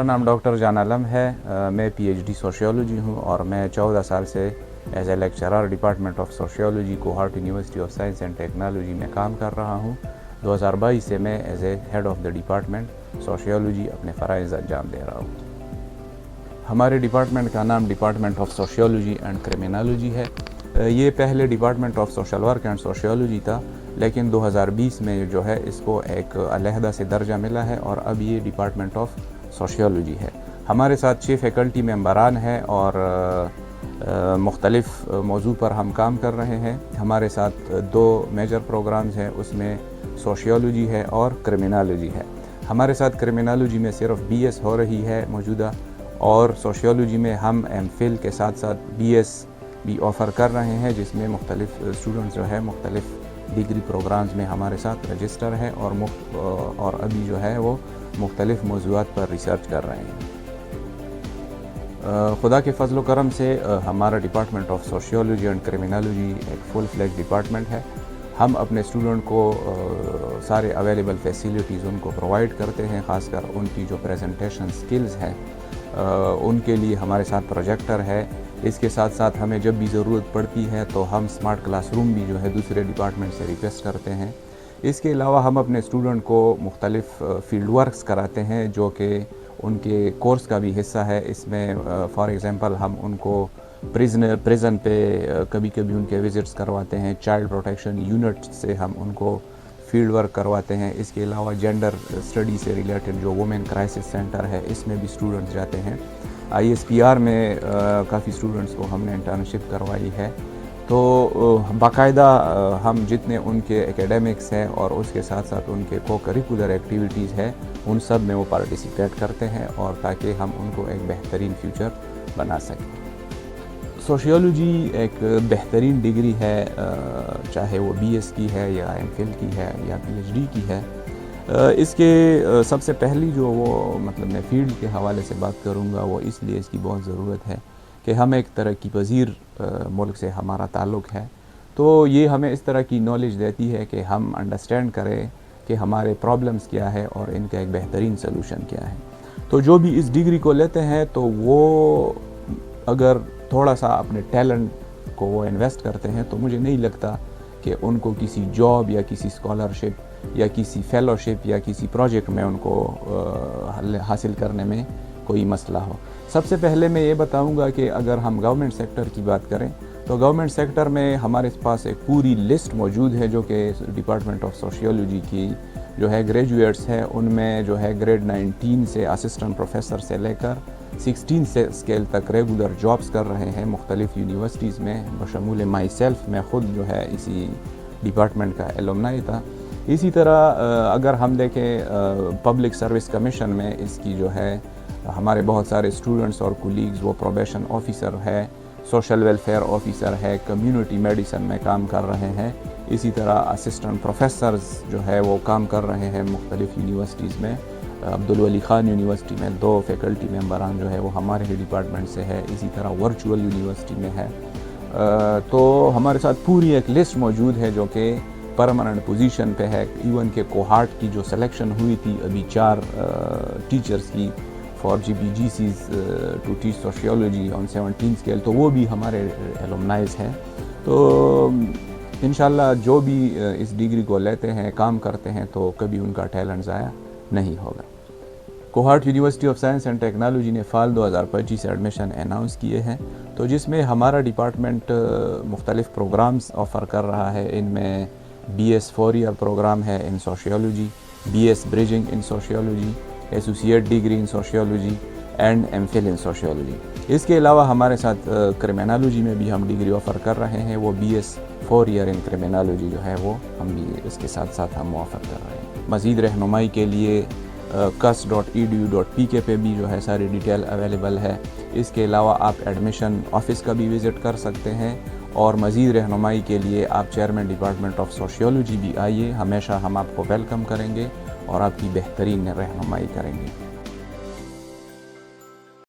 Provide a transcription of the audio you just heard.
میرا نام ڈاکٹر جان عالم ہے. میں پی ایچ ڈی سوشیولوجی ہوں اور میں 14 سال سے as a lecturer department of sociology Kohat university of science and technology میں کام کر رہا ہوں. 2022 سے میں as a head of the department sociology اپنے فرائض انجام دے رہا ہوں. ہمارے ڈپارٹمنٹ کا نام department of sociology and criminology ہے. یہ پہلے department of social work and sociology تھا، لیکن 2020 میں جو ہے اس کو ایک علیحدہ سے درجہ ملا ہے اور اب یہ ڈپارٹمنٹ آف سوشیولوجی ہے. ہمارے ساتھ 6 فیکلٹی ممبران ہیں اور مختلف موضوع پر ہم کام کر رہے ہیں. ہمارے ساتھ 2 میجر پروگرامز ہیں، اس میں سوشیولوجی ہے اور کرمنالوجی ہے. ہمارے ساتھ کرمنالوجی میں صرف بی ایس ہو رہی ہے موجودہ، اور سوشیولوجی میں ہم ایم فل کے ساتھ ساتھ بی ایس بھی آفر کر رہے ہیں، جس میں مختلف اسٹوڈنٹس جو ہے مختلف ڈگری پروگرامز میں ہمارے ساتھ رجسٹر ہے اور ابھی جو ہے وہ مختلف موضوعات پر ریسرچ کر رہے ہیں. خدا کے فضل و کرم سے ہمارا department of sociology and criminology ایک فل فلیج ڈپارٹمنٹ ہے. ہم اپنے اسٹوڈنٹ کو سارے اویلیبل فیسیلیٹیز ان کو پرووائڈ کرتے ہیں، خاص کر ان کی جو پریزنٹیشن سکلز ہیں ان کے لیے ہمارے ساتھ پروجیکٹر ہے. اس کے ساتھ ساتھ ہمیں جب بھی ضرورت پڑتی ہے تو ہم اسمارٹ کلاس روم بھی جو ہے دوسرے ڈپارٹمنٹ سے ریکویسٹ کرتے ہیں. اس کے علاوہ ہم اپنے اسٹوڈنٹ کو مختلف فیلڈ ورکس کراتے ہیں جو کہ ان کے کورس کا بھی حصہ ہے. اس میں فار ایگزامپل ہم ان کو پریزن پہ کبھی کبھی ان کے وزٹس کرواتے ہیں. چائلڈ پروٹیکشن یونٹ سے ہم ان کو فیلڈ ورک کرواتے ہیں. اس کے علاوہ جینڈر اسٹڈی سے ریلیٹڈ جو وومن کرائسس سینٹر ہے اس میں بھی اسٹوڈنٹس جاتے ہیں. آئی ایس پی آر میں کافی اسٹوڈنٹس کو ہم نے انٹرنشپ کروائی ہے. تو باقاعدہ ہم جتنے ان کے ایکیڈیمکس ہیں اور اس کے ساتھ ساتھ ان کے کو کریکولر ایکٹیویٹیز ہیں ان سب میں وہ پارٹیسپیٹ کرتے ہیں، اور تاکہ ہم ان کو ایک بہترین فیوچر بنا سکیں. سوشیولوجی ایک بہترین ڈگری ہے، چاہے وہ بی ایس کی ہے یا ایم فل کی ہے یا پی ایچ ڈی کی ہے. اس کے سب سے پہلی جو وہ میں فیلڈ کے حوالے سے بات کروں گا، وہ اس لیے اس کی بہت ضرورت ہے کہ ہم ایک ترقی پذیر ملک سے ہمارا تعلق ہے. تو یہ ہمیں اس طرح کی نالج دیتی ہے کہ ہم انڈرسٹینڈ کریں کہ ہمارے پرابلمز کیا ہے اور ان کا ایک بہترین سلوشن کیا ہے. تو جو بھی اس ڈگری کو لیتے ہیں تو وہ اگر تھوڑا سا اپنے ٹیلنٹ کو وہ انویسٹ کرتے ہیں تو مجھے نہیں لگتا کہ ان کو کسی جاب یا کسی اسکالرشپ یا کسی فیلوشپ یا کسی پروجیکٹ میں ان کو حاصل کرنے میں کوئی مسئلہ ہو. سب سے پہلے میں یہ بتاؤں گا کہ اگر ہم گورنمنٹ سیکٹر کی بات کریں تو گورنمنٹ سیکٹر میں ہمارے پاس ایک پوری لسٹ موجود ہے جو کہ ڈپارٹمنٹ آف سوشیولوجی کی جو ہے گریجویٹس ہیں. ان میں جو ہے گریڈ 19 سے اسسٹنٹ پروفیسر سے لے کر 16 سے اسکیل تک ریگولر جابس کر رہے ہیں مختلف یونیورسٹیز میں، بشمول مائی سیلف. میں خود جو ہے اسی ڈپارٹمنٹ کا ایلومنائی تھا. اسی طرح اگر ہم دیکھیں پبلک سروس کمیشن میں اس کی جو ہے ہمارے بہت سارے اسٹوڈنٹس اور کولیگز وہ پروبیشن آفیسر ہے، سوشل ویلفیئر آفیسر ہے، کمیونٹی میڈیسن میں کام کر رہے ہیں. اسی طرح اسسٹنٹ پروفیسرز جو ہے وہ کام کر رہے ہیں مختلف یونیورسٹیز میں. عبدالولی خان یونیورسٹی میں 2 فیکلٹی ممبران جو ہے وہ ہمارے ہی ڈپارٹمنٹ سے ہے. اسی طرح ورچوئل یونیورسٹی میں ہے. تو ہمارے ساتھ پوری ایک لسٹ موجود ہے جو کہ پرماننٹ پوزیشن پہ ہے. ایون کہ کوہارٹ کی جو سلیکشن ہوئی تھی ابھی 4 ٹیچرز کی فار جی بی جی سیز to teach sociology on 17 scale, تو وہ بھی ہمارے ایلومنائز ہیں. تو انشاءاللہ جو بھی اس ڈگری کو لیتے ہیں کام کرتے ہیں تو کبھی ان کا ٹیلنٹ ضائع نہیں ہوگا. Kohat university of science and technology نے فال 2025 سے ایڈمیشن اناؤنس کیے ہیں، تو جس میں ہمارا ڈپارٹمنٹ مختلف پروگرامز آفر کر رہا ہے. ان میں بی ایس 4 ایئر پروگرام ہے in sociology, B S bridging in sociology, associate degree in sociology and M Phil in sociology. اس کے علاوہ ہمارے ساتھ کرمنالوجی میں بھی ہم ڈگری آفر کر رہے ہیں. وہ بی ایس 4 ایئر ان کرمنالوجی جو ہے وہ ہم بھی اس کے ساتھ ساتھ ہم آفر کر رہے ہیں. مزید رہنمائی کے لیے kus.edu.pk پہ بھی جو ہے ساری ڈیٹیل اویلیبل ہے. اس کے علاوہ آپ ایڈمیشن آفس کا بھی وزٹ کر سکتے ہیں، اور مزید رہنمائی کے لیے آپ چیئرمین ڈپارٹمنٹ آف سوشیولوجی بھی آئیے. ہمیشہ ہم آپ کو ویلکم کریں گے اور آپ کی بہترین رہنمائی کریں گے.